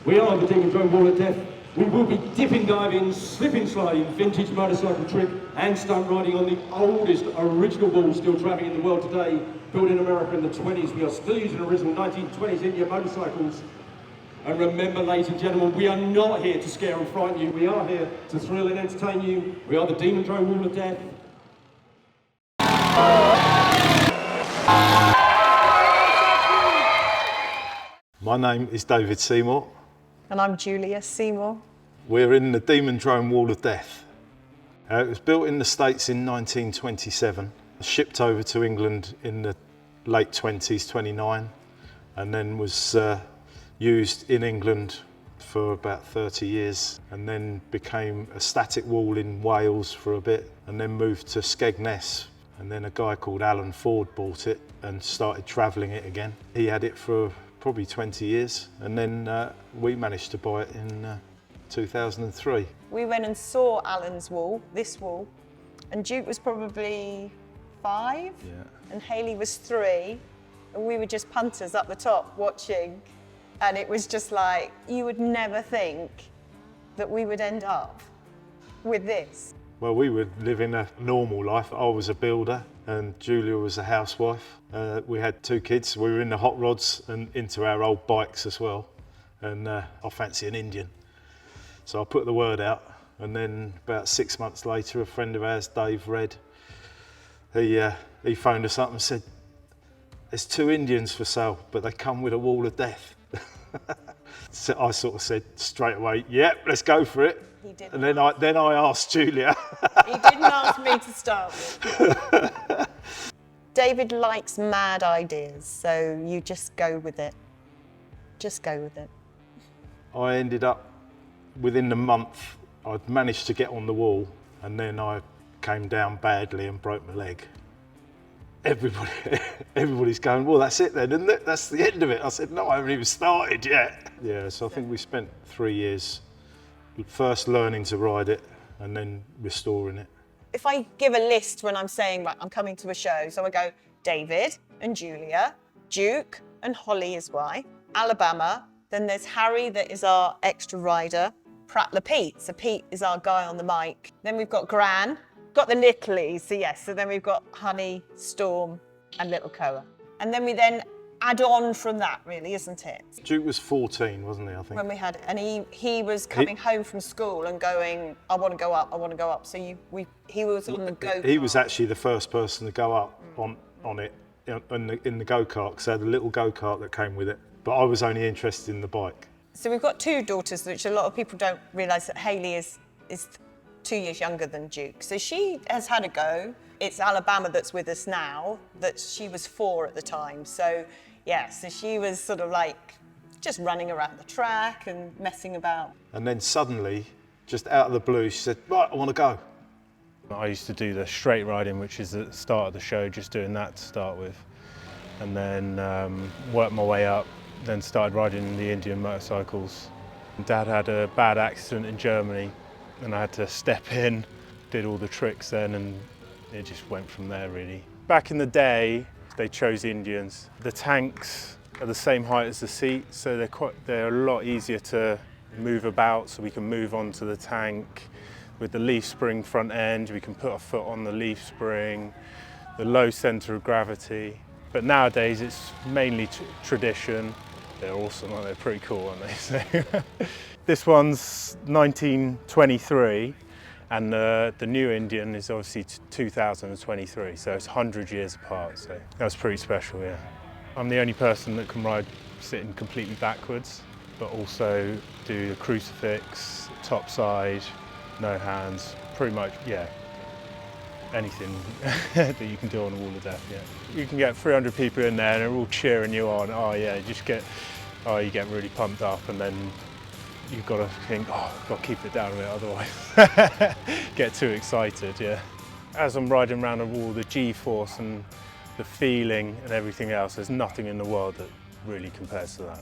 We are the Demon Drome Wall of Death. We will be dipping, diving, slipping, sliding, vintage motorcycle trick and stunt riding on the oldest original wall still travelling in the world today, built in America in the 20s. We are still using original 1920s India motorcycles. And remember, ladies and gentlemen, we are not here to scare and frighten you. We are here to thrill and entertain you. We are the Demon Drome Wall of Death. My name is David Seymour. And I'm Julia Seymour. We're in the Demon Drome Wall of Death. It was built in the States in 1927, shipped over to England in the late 20s, 29, and then was used in England for about 30 years, and then became a static wall in Wales for a bit, and then moved to Skegness. And then a guy called Alan Ford bought it and started travelling it again. He had it for probably 20 years, and then we managed to buy it in 2003. We went and saw Alan's wall, this wall, and Duke was probably 5, and Hayley was 3, and we were just punters up the top watching, and it was just like, you would never think that we would end up with this. Well, we were living a normal life. I was a builder and Julia was a housewife. We had 2 kids. We were in the hot rods and into our old bikes as well. And I fancy an Indian. So I put the word out, and then about 6 months later, a friend of ours, Dave Red, he phoned us up and said, "There's 2 Indians for sale, but they come with a wall of death." So I sort of said straight away, "Yep, let's go for it." He didn't. And then I asked Julia. He didn't ask me to start with. David likes mad ideas, so you just go with it. Just go with it. I ended up, within the month, I'd managed to get on the wall, and then I came down badly and broke my leg. Everybody's going, "Well, that's it then, isn't it? That's the end of it." I said, "No, I haven't even started yet." Yeah, so I think we spent 3 years first learning to ride it and then restoring it. If I give a list when I'm saying, right, I'm coming to a show, so I go David and Julia, Duke and Holly is wife, Alabama, then there's Harry that is our extra rider, Prattler Pete, so Pete is our guy on the mic. Then we've got Gran, got the Littlies, so yes, so then we've got Honey, Storm and Little Koa. And then we add on from that, really, isn't it? Duke was 14, wasn't he, I think? When we had it, and he was coming home from school and going, "I want to go up, I want to go up." So he was on the go-kart. He was actually the first person to go up on it in the go-kart, because they had a little go-kart that came with it. But I was only interested in the bike. So we've got 2 daughters, which a lot of people don't realise that Hayley is 2 years younger than Duke. So she has had a go. It's Alabama that's with us now, that she was 4 at the time. So yeah, so she was sort of like just running around the track and messing about. And then suddenly, just out of the blue, she said, "Right, I want to go." I used to do the straight riding, which is at the start of the show, just doing that to start with. And then worked my way up, then started riding the Indian motorcycles. Dad had a bad accident in Germany and I had to step in, did all the tricks then, and it just went from there really. Back in the day, they chose Indians. The tanks are the same height as the seat, so they're a lot easier to move about, so we can move onto the tank. With the leaf spring front end, we can put our foot on the leaf spring, the low centre of gravity. But nowadays it's mainly tradition. They're awesome, aren't they? Pretty cool, aren't they? So this one's 1923, and the new Indian is obviously 2023, so it's 100 years apart, so that's pretty special, yeah. I'm the only person that can ride sitting completely backwards, but also do the crucifix, top side, no hands, pretty much, yeah, anything that you can do on a wall of death, yeah. You can get 300 people in there and they're all cheering you on. Oh yeah, you get really pumped up, and then you've got to think, oh, I've got to keep it down a bit, otherwise get too excited, yeah. As I'm riding around the wall, the G-force and the feeling and everything else, there's nothing in the world that really compares to that.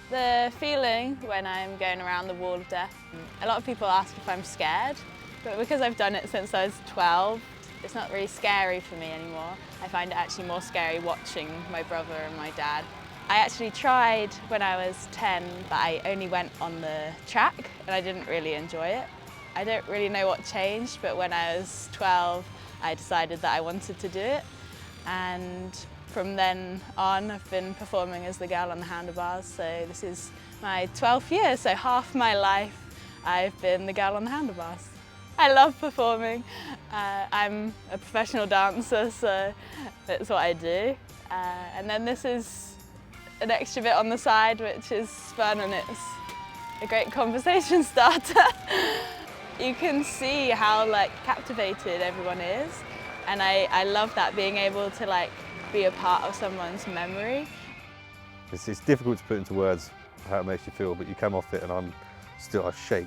The feeling when I'm going around the wall of death, a lot of people ask if I'm scared, but because I've done it since I was 12, it's not really scary for me anymore. I find it actually more scary watching my brother and my dad I actually tried when I was 10, but I only went on the track and I didn't really enjoy it. I don't really know what changed, but when I was 12, I decided that I wanted to do it. And from then on, I've been performing as the girl on the handlebars. So this is my 12th year, so half my life I've been the girl on the handlebars. I love performing. I'm a professional dancer, so that's what I do. And then this is an extra bit on the side, which is fun, and it's a great conversation starter. You can see how captivated everyone is, and I love that, being able to be a part of someone's memory. It's difficult to put into words how it makes you feel, but you come off it and I shake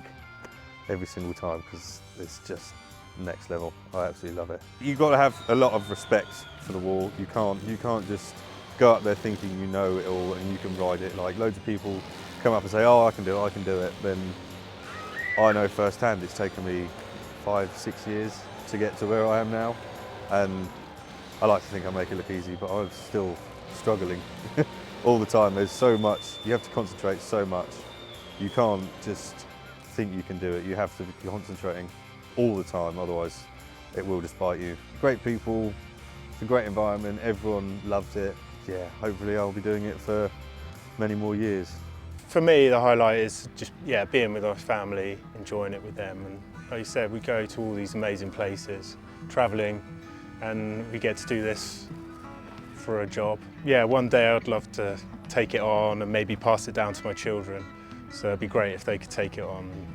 every single time because it's just next level. I absolutely love it. You've got to have a lot of respect for the wall. You can't just go up there thinking you know it all and you can ride it. Like, loads of people come up and say, oh, I can do it. Then I know firsthand it's taken me 5-6 years to get to where I am now. And I like to think I make it look easy, but I'm still struggling all the time. There's so much, you have to concentrate so much. You can't just think you can do it. You have to be concentrating all the time, otherwise it will just bite you. Great people, it's a great environment, everyone loves it. Yeah, hopefully I'll be doing it for many more years. For me, the highlight is just being with our family, enjoying it with them. And like you said, we go to all these amazing places, travelling, and we get to do this for a job. Yeah, one day I'd love to take it on and maybe pass it down to my children. So it'd be great if they could take it on and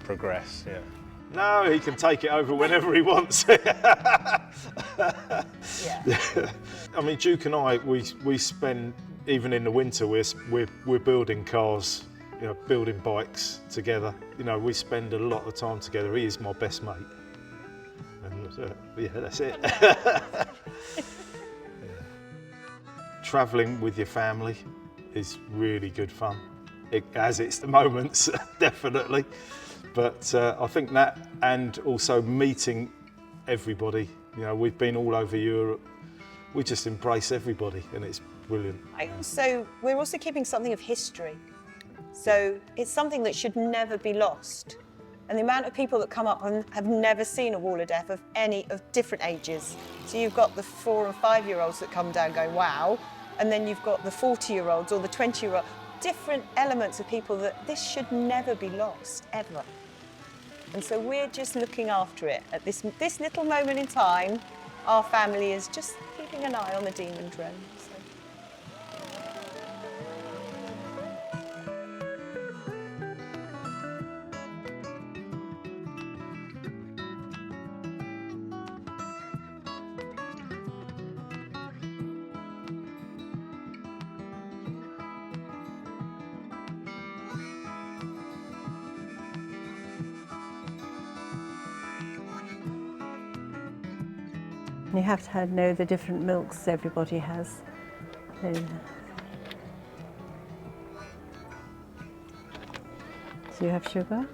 progress, yeah. No, he can take it over whenever he wants. I mean, Duke and I, we spend, even in the winter, we're building cars, building bikes together. We spend a lot of time together. He is my best mate. And yeah, that's it. Travelling with your family is really good fun. As it's the moments, definitely. But I think that, and also meeting everybody. We've been all over Europe. We just embrace everybody, and it's brilliant. We're also keeping something of history. So it's something that should never be lost. And the amount of people that come up and have never seen a wall of death of different ages. So you've got the 4- and 5-year-olds that come down going, wow. And then you've got the 40-year-olds or the 20-year-olds. Different elements of people that this should never be lost, ever. And so we're just looking after it. At this little moment in time, our family is just keeping an eye on the Demon Drome. You have to know the different milks everybody has. So you have sugar?